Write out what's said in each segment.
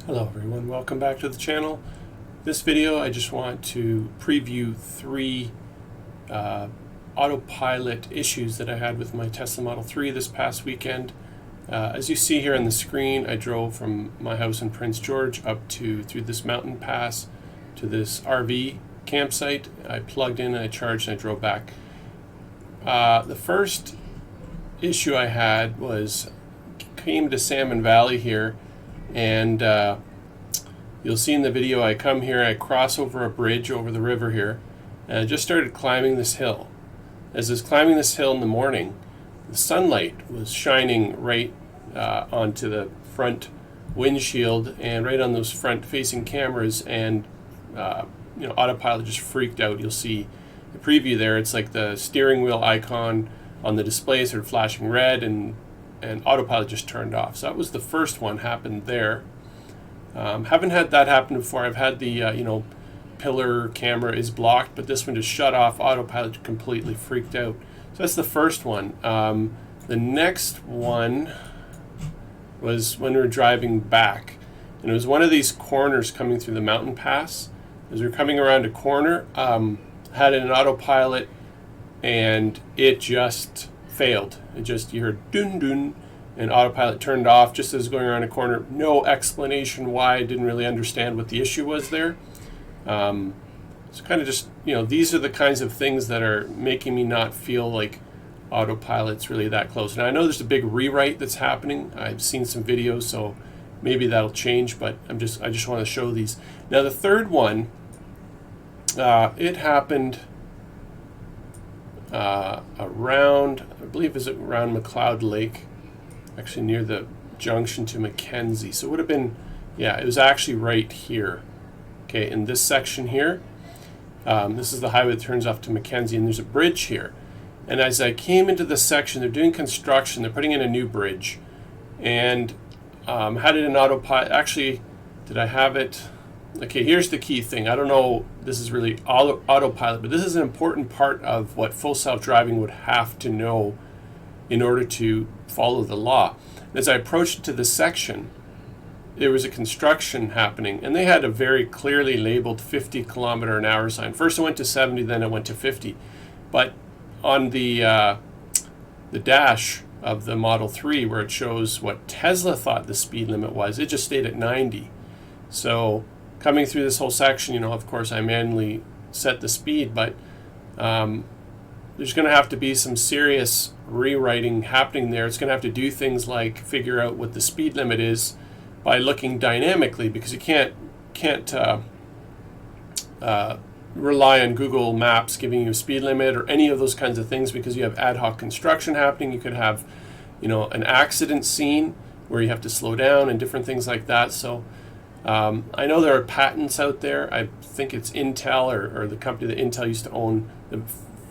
Hello everyone, welcome back to the channel. This video I just want to preview three autopilot issues that I had with my Tesla Model 3 this past weekend. As you see here on the screen, I drove from my house in Prince George up through this mountain pass to this RV campsite. I plugged in, I charged, and I drove back. The first issue I had was came to Salmon Valley here, and you'll see in the video I come here, I cross over a bridge over the river here, and I just started climbing this hill. As I was climbing this hill in the morning, the sunlight was shining right onto the front windshield and right on those front facing cameras, and Autopilot just freaked out. You'll see the preview there, it's like the steering wheel icon on the display started flashing red, and Autopilot just turned off. So that was the first one, happened there. Haven't had that happen before. I've had the pillar camera is blocked, but this one just shut off. Autopilot completely freaked out. So that's the first one. The next one was when we were driving back, and it was one of these corners coming through the mountain pass. As we were coming around a corner, had an Autopilot, and it just failed. It just, you heard dun dun, and Autopilot turned off just as going around a corner. No explanation why. I didn't really understand what the issue was there. So kind of just, these are the kinds of things that are making me not feel like Autopilot's really that close. Now I know there's a big rewrite that's happening. I've seen some videos, so maybe that'll change, but I just want to show these. Now the third one, it happened around, I believe is around McLeod Lake, actually near the junction to Mackenzie. So it would have been, yeah, it was actually right here. Okay, in this section here, this is the highway that turns off to Mackenzie, and there's a bridge here. And as I came into this section, they're doing construction, they're putting in a new bridge, and had it in Autopilot. Actually, did I have it? Okay, here's the key thing. I don't know, this is really Autopilot, but this is an important part of what full self-driving would have to know in order to follow the law. As I approached to this section, there was a construction happening, and they had a very clearly labeled 50 km/h sign. First it went to 70, then it went to 50. But on the dash of the Model 3, where it shows what Tesla thought the speed limit was, it just stayed at 90. So coming through this whole section, of course I manually set the speed, but there's going to have to be some serious rewriting happening there. It's going to have to do things like figure out what the speed limit is by looking dynamically, because you can't rely on Google Maps giving you a speed limit or any of those kinds of things, because you have ad hoc construction happening. You could have, an accident scene where you have to slow down and different things like that. So I know there are patents out there. I think it's Intel or the company that Intel used to own. The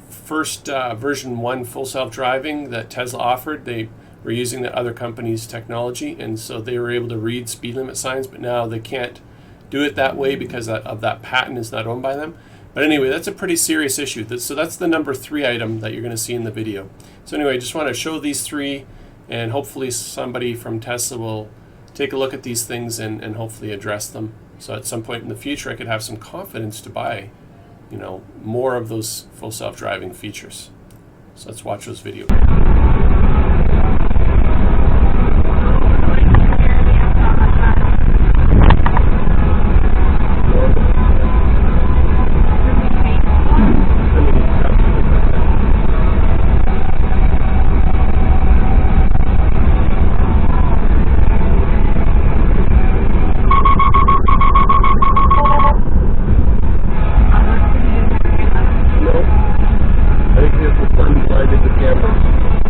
first version 1 full self-driving that Tesla offered, they were using the other company's technology, and so they were able to read speed limit signs, but now they can't do it that way because of that patent is not owned by them. But anyway, that's a pretty serious issue. So that's the number 3 item that you're going to see in the video. So anyway, I just want to show these 3, and hopefully somebody from Tesla will take a look at these things and hopefully address them. So at some point in the future, I could have some confidence to buy, more of those full self-driving features. So let's watch those videos. I think this is the camera.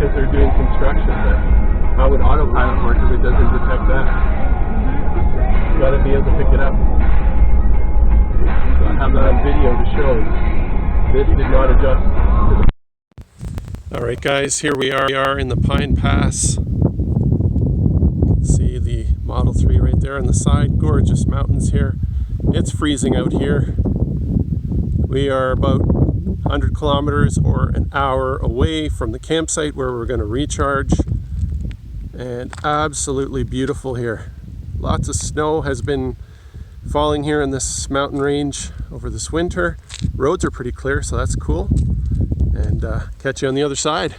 Because they're doing construction. How would Autopilot work if it doesn't detect that? You got to be able to pick it up. So I have that on video to show you. This did not adjust. Alright guys, here we are in the Pine Pass. See the Model 3 right there on the side. Gorgeous mountains here. It's freezing out here. We are about 100 kilometers or an hour away from the campsite where we're going to recharge, and absolutely beautiful here. Lots of snow has been falling here in this mountain range over this winter. Roads are pretty clear, so that's cool, and catch you on the other side.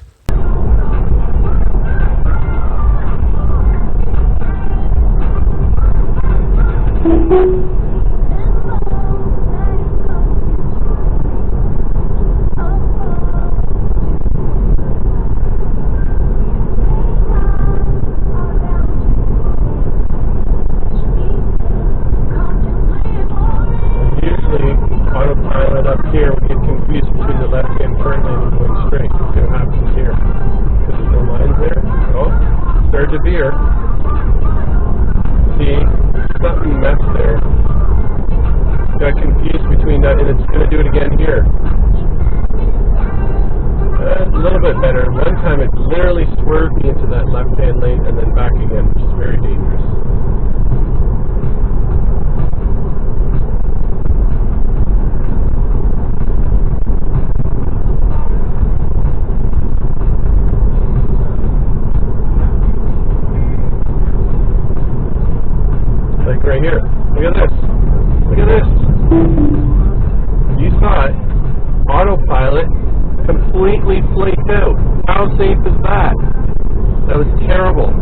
Autopilot up here, we get confused between the left-hand turn lane and going straight. Let's see what happens here. Because there's no lines there. Oh, started to veer. See, something messed there. Got confused between that, and it's going to do it again here. A little bit better. One time it literally swerved me into that left-hand lane and then back again, which is very dangerous. Right here. Look at this. Look at this. You saw it. Autopilot completely flaked out. How safe is that? That was terrible.